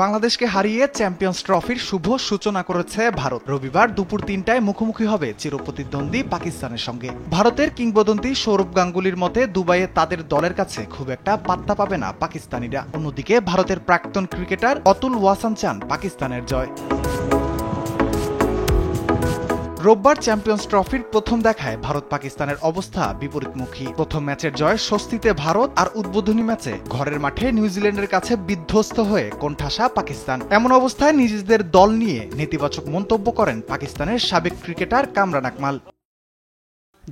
বাংলাদেশকে হারিয়ে চ্যাম্পিয়ন্স ট্রফির শুভ সূচনা করেছে ভারত। রবিবার দুপুর ৩টায় মুখোমুখি হবে চিরপ্রতিদ্বন্দ্বী পাকিস্তানের সঙ্গে। ভারতের কিংবদন্তি সৌরভ গাঙ্গুলির মতে দুবাইয়ে তাদের দলের কাছে খুব একটা পাত্তা পাবে না পাকিস্তানিরা। অন্যদিকে ভারতের প্রাক্তন ক্রিকেটার অতুল ওয়াসান চান পাকিস্তানের জয়। রোববার চ্যাম্পিয়ন্স ট্রফির প্রথম দেখায় ভারত পাকিস্তানের অবস্থা বিপরীতমুখী। প্রথম ম্যাচের জয় স্বস্তিতে ভারত, আর উদ্বোধনী ম্যাচে ঘরের মাঠে নিউজিল্যান্ডের কাছে বিধ্বস্ত হয়ে কোণঠাসা পাকিস্তান। এমন অবস্থায় নিজেদের দল নিয়ে নেতিবাচক মন্তব্য করেন পাকিস্তানের সাবেক ক্রিকেটার কামরান আকমাল।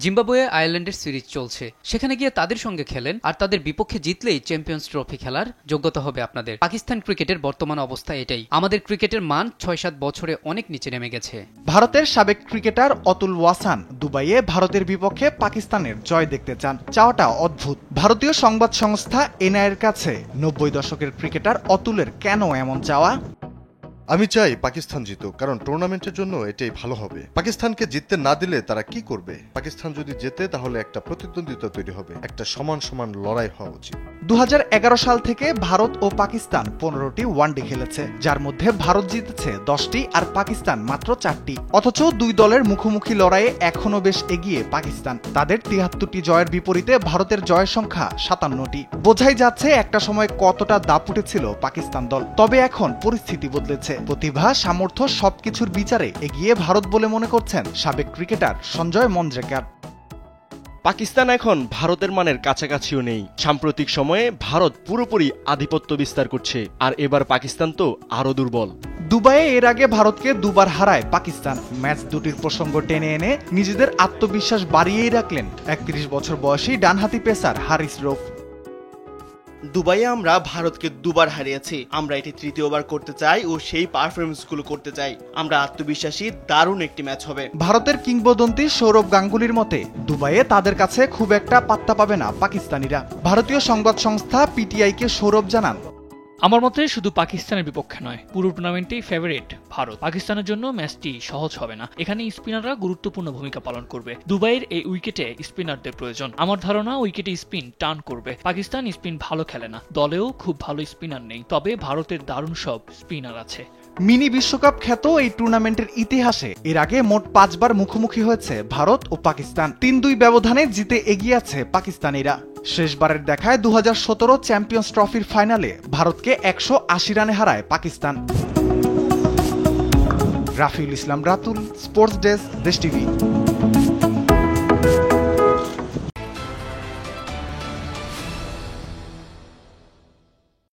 জিম্বাবুয়ে আয়ারল্যান্ডের সিরিজ চলছে, সেখানে গিয়ে তাদের সঙ্গে খেলেন, আর তাদের বিপক্ষে জিতলেই চ্যাম্পিয়ন্স ট্রফি খেলার যোগ্যতা হবে আপনাদের। পাকিস্তান ক্রিকেটের বর্তমান অবস্থা এটাই। আমাদের ক্রিকেটের মান ৬-৭ বছরে অনেক নিচে নেমে গেছে। ভারতের সাবেক ক্রিকেটার অতুল ওয়াসান দুবাইয়ে ভারতের বিপক্ষে পাকিস্তানের জয় দেখতে চান। চাওয়াটা অদ্ভুত। ভারতীয় সংবাদ সংস্থা এনআইয়ের কাছে ৯০ দশকের ক্রিকেটার অতুলের কেন এমন চাওয়া? আমি চাই পাকিস্তান জিতুক, কারণ টুর্নামেন্টের জন্য এটাই ভালো হবে। পাকিস্তানকে জিততে না দিলে তারা কি করবে? পাকিস্তান যদি জেতে তাহলে একটা প্রতিদ্বন্দ্বিতা তৈরি হবে, একটা সমান সমান লড়াই হওয়া উচিত। ২০১১ সাল থেকে ভারত ও পাকিস্তান ১৫টি ওয়ানডে খেলেছে, যার মধ্যে ভারত জিতেছে ১০টি আর পাকিস্তান মাত্র ৪টি। অথচ দুই দলের মুখোমুখি লড়াইয়ে এখনো বেশ এগিয়ে পাকিস্তান। তাদের ৭৩টি জয়ের বিপরীতে ভারতের জয়ের সংখ্যা ৫৭টি। বোঝাই যাচ্ছে একটা সময় কতটা দাপুটে ছিল পাকিস্তান দল। তবে এখন পরিস্থিতি বদলেছে। প্রতিভা, সামর্থ্য সবকিছুর বিচারে এগিয়ে ভারত বলে মনে করছেন সাবেক ক্রিকেটার সঞ্জয় মঞ্জরেকার। পাকিস্তান এখন ভারতের মানের কাছাকাছিও নেই। সাম্প্রতিক সময়ে ভারত পুরোপুরি আধিপত্য বিস্তার করছে, আর এবার পাকিস্তান তো আরো দুর্বল। দুবাইয়ে এর আগে ভারতকে দুবার হারায় পাকিস্তান। ম্যাচ দুটির প্রসঙ্গ টেনে এনে নিজেদের আত্মবিশ্বাস বাড়িয়েই রাখলেন ৩১ বছর বয়সী ডানহাতি পেসার হারিস রৌফ। দুবাইয়ে আমরা ভারতকে দুবার হারিয়েছি। আমরা এটি তৃতীয়বার করতে চাই ও সেই পারফরমেন্সগুলো করতে চাই। আমরা আত্মবিশ্বাসী, দারুণ একটি ম্যাচ হবে। ভারতের কিংবদন্তি সৌরভ গাঙ্গুলির মতে দুবাইয়ে তাদের কাছে খুব একটা পাত্তা পাবে না পাকিস্তানিরা। ভারতীয় সংবাদ সংস্থা পিটিআইকে সৌরভ জানান, আমার মতে শুধু পাকিস্তানের বিপক্ষে নয়, পুরো টুর্নামেন্টেই ফেভারিট ভারত। পাকিস্তানের জন্য ম্যাচটি সহজ হবে না। এখানে স্পিনাররা গুরুত্বপূর্ণ ভূমিকা পালন করবে। দুবাইয়ের এই উইকেটে স্পিনারদের প্রয়োজন। আমার ধারণা উইকেটে স্পিন টার্ন করবে। পাকিস্তান স্পিন ভালো খেলে না, দলেও খুব ভালো স্পিনার নেই, তবে ভারতের দারুণ সব স্পিনার আছে। মিনি বিশ্বকাপ খ্যাত এই টুর্নামেন্টের ইতিহাসে এর আগে মোট ৫ বার মুখোমুখি হয়েছে ভারত ও পাকিস্তান। ৩-২ ব্যবধানে জিতে এগিয়ে আছে পাকিস্তানিরা। শেষবারের দেখায় ২০১৭ চ্যাম্পিয়ন্স ট্রফির ফাইনালে ভারতকে ১৮০ রানে হারায় পাকিস্তান। রাফিউল ইসলাম রাতুল, স্পোর্টস ডেস্ক, দেশ টিভি।